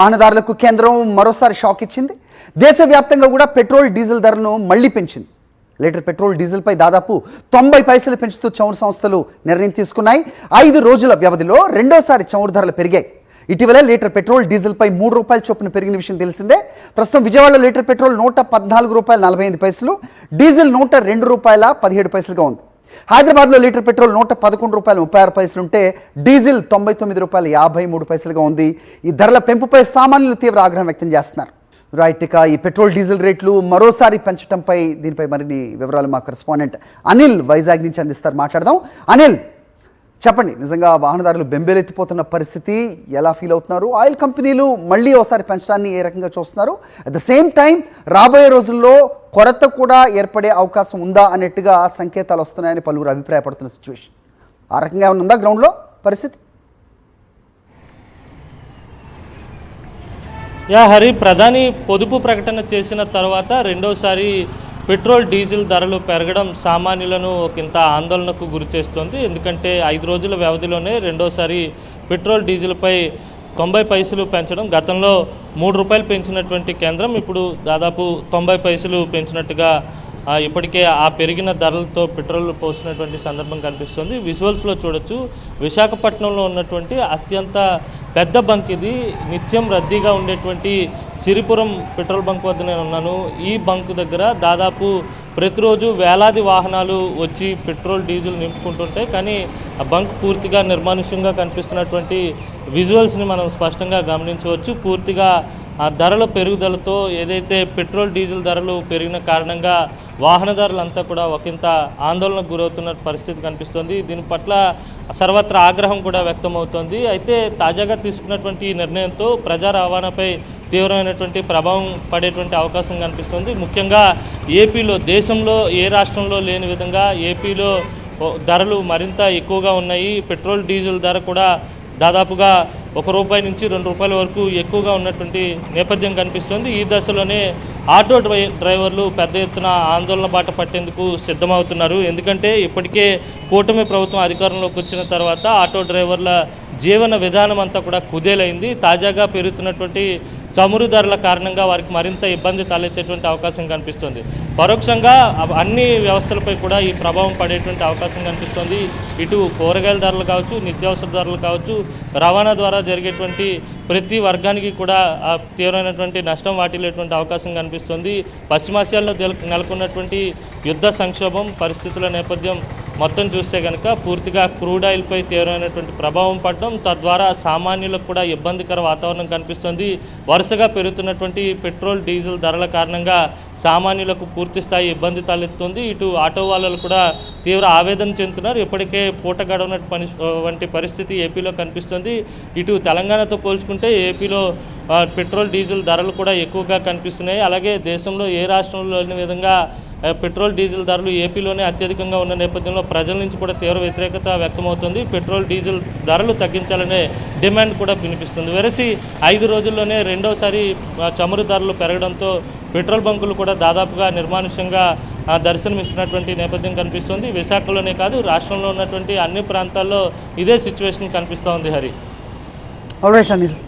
వాహనదారులకు కేంద్రం మరోసారి షాక్ ఇచ్చింది. దేశవ్యాప్తంగా కూడా పెట్రోల్ డీజిల్ ధరలను మళ్లీ పెంచింది. లీటర్ పెట్రోల్ డీజిల్పై దాదాపు 90 పైసలు పెంచుతూ చమురు సంస్థలు నిర్ణయం తీసుకున్నాయి. 5 రోజుల వ్యవధిలో రెండోసారి చమురు ధరలు పెరిగాయి. ఇటీవలే లీటర్ పెట్రోల్ డీజిల్పై ₹3 చొప్పున పెరిగిన విషయం తెలిసిందే. ప్రస్తుతం విజయవాడలో లీటర్ పెట్రోల్ ₹114.45, డీజిల్ ₹102.17గా ఉంది. హైదరాబాద్లో లీటర్ పెట్రోల్ ₹111.36 ఉంటే డీజిల్ ₹99.53గా ఉంది. ఈ ధరల పెంపుపై సామాన్యులు తీవ్ర ఆగ్రహం వ్యక్తం చేస్తున్నారు. రైట్, ఇక ఈ పెట్రోల్ డీజిల్ రేట్లు మరోసారి పెంచడంపై దీనిపై మరిన్ని వివరాలు మా కరెస్పాండెంట్ అనిల్ వైజాగ్ నుంచి అందిస్తారు. మాట్లాడదాం. అనిల్, చెప్పండి, నిజంగా వాహనదారులు బెంబేలెత్తిపోతున్న పరిస్థితి ఎలా ఫీల్ అవుతున్నారు? ఆయిల్ కంపెనీలు మళ్ళీ ఒకసారి పెంచడాన్ని ఏ రకంగా చూస్తున్నారు? అట్ ద సేమ్ టైం రాబోయే రోజుల్లో కొరత కూడా ఏర్పడే అవకాశం ఉందా అన్నట్టుగా సంకేతాలు వస్తున్నాయని పలువురు అభిప్రాయపడుతున్న సిచ్యువేషన్. ఆ రకంగా ఏమైనా ఉందా గ్రౌండ్లో పరిస్థితి? హరి, ప్రధాని పొదుపు ప్రకటన చేసిన తర్వాత రెండోసారి పెట్రోల్ డీజిల్ ధరలు పెరగడం సామాన్యులను ఒకంత ఆందోళనకు గురి చేస్తోంది. ఎందుకంటే 5 రోజుల వ్యవధిలోనే రెండోసారి పెట్రోల్ డీజిల్పై 90 పైసలు పెంచడం, గతంలో ₹3 పెంచినటువంటి కేంద్రం ఇప్పుడు దాదాపు 90 పైసలు పెంచినట్టుగా ఇప్పటికే ఆ పెరిగిన ధరలతో పెట్రోల్ పోసినటువంటి సందర్భం కనిపిస్తుంది. విజువల్స్లో చూడొచ్చు, విశాఖపట్నంలో ఉన్నటువంటి అత్యంత పెద్ద బంక్ ఇది. నిత్యం రద్దీగా ఉండేటువంటి సిరిపురం పెట్రోల్ బంక్ వద్ద నేను ఉన్నాను. ఈ బంక్ దగ్గర దాదాపు ప్రతిరోజు వేలాది వాహనాలు వచ్చి పెట్రోల్ డీజిల్ నింపుకుంటుంటాయి. కానీ ఆ బంక్ పూర్తిగా నిర్మానుష్యంగా కనిపిస్తున్నటువంటి విజువల్స్ని మనం స్పష్టంగా గమనించవచ్చు. పూర్తిగా ఆ ధరల పెరుగుదలతో ఏదైతే పెట్రోల్ డీజిల్ ధరలు పెరిగిన కారణంగా వాహనదారులంతా కూడా ఒకంత ఆందోళనకు గురవుతున్న పరిస్థితి కనిపిస్తుంది. దీని పట్ల సర్వత్రా ఆగ్రహం కూడా వ్యక్తమవుతోంది. అయితే తాజాగా తీసుకున్నటువంటి ఈ నిర్ణయంతో ప్రజా రవాణాపై తీవ్రమైనటువంటి ప్రభావం పడేటువంటి అవకాశం కనిపిస్తుంది. ముఖ్యంగా ఏపీలో, దేశంలో ఏ రాష్ట్రంలో లేని విధంగా ఏపీలో ధరలు మరింత ఎక్కువగా ఉన్నాయి. పెట్రోల్ డీజిల్ ధర కూడా దాదాపుగా ₹1 నుంచి ₹2 వరకు ఎక్కువగా ఉన్నటువంటి నేపథ్యం కనిపిస్తుంది. ఈ దశలోనే ఆటో డ్రైవర్లు పెద్ద ఎత్తున ఆందోళన బాట పట్టేందుకు సిద్ధమవుతున్నారు. ఎందుకంటే ఇప్పటికే కూటమి ప్రభుత్వం అధికారంలోకి వచ్చిన తర్వాత ఆటో డ్రైవర్ల జీవన విధానం అంతా కూడా కుదేలైంది. తాజాగా పెరుగుతున్నటువంటి చమురు ధరల కారణంగా వారికి మరింత ఇబ్బంది తలెత్తేటువంటి అవకాశం కనిపిస్తుంది. పరోక్షంగా అన్ని వ్యవస్థలపై కూడా ఈ ప్రభావం పడేటువంటి అవకాశం కనిపిస్తుంది. ఇటు కూరగాయల ధరలు కావచ్చు, నిత్యావసర ధరలు కావచ్చు, రవాణా ద్వారా జరిగేటువంటి ప్రతి వర్గానికి కూడా తీవ్రమైనటువంటి నష్టం వాటిల్లేటువంటి అవకాశం కనిపిస్తుంది. పశ్చిమాసియాలో నెలకొన్నటువంటి యుద్ధ సంక్షోభం పరిస్థితుల నేపథ్యం మొత్తం చూస్తే కనుక పూర్తిగా క్రూడ్ ఆయిల్పై తీవ్రమైనటువంటి ప్రభావం పడడం, తద్వారా సామాన్యులకు కూడా ఇబ్బందికర వాతావరణం కనిపిస్తుంది. వరుసగా పెరుగుతున్నటువంటి పెట్రోల్ డీజిల్ ధరల కారణంగా సామాన్యులకు పూర్తి స్థాయి ఇబ్బంది తలెత్తుంది. ఇటు ఆటో వాళ్ళు కూడా తీవ్ర ఆవేదన చెందుతున్నారు. ఇప్పటికే పూట గడవనటువంటి పరిస్థితి ఏపీలో కనిపిస్తుంది. ఇటు తెలంగాణతో పోల్చుకుంటే ఏపీలో పెట్రోల్ డీజిల్ ధరలు కూడా ఎక్కువగా కనిపిస్తున్నాయి. అలాగే దేశంలో ఏ రాష్ట్రంలో లేని విధంగా పెట్రోల్ డీజిల్ ధరలు ఏపీలోనే అత్యధికంగా ఉన్న నేపథ్యంలో ప్రజల నుంచి కూడా తీవ్ర వ్యతిరేకత వ్యక్తమవుతుంది. పెట్రోల్ డీజిల్ ధరలు తగ్గించాలనే డిమాండ్ కూడా వినిపిస్తుంది. వెరసి 5 రోజుల్లోనే రెండోసారి చమురు ధరలు పెరగడంతో పెట్రోల్ బంకులు కూడా దాదాపుగా నిర్మానుష్యంగా దర్శనమిస్తున్నటువంటి నేపథ్యం కనిపిస్తుంది. విశాఖలోనే కాదు, రాష్ట్రంలో ఉన్నటువంటి అన్ని ప్రాంతాల్లో ఇదే సిచ్యువేషన్ కనిపిస్తూ ఉంది. హరి. ఆల్రైట్ అనిల్.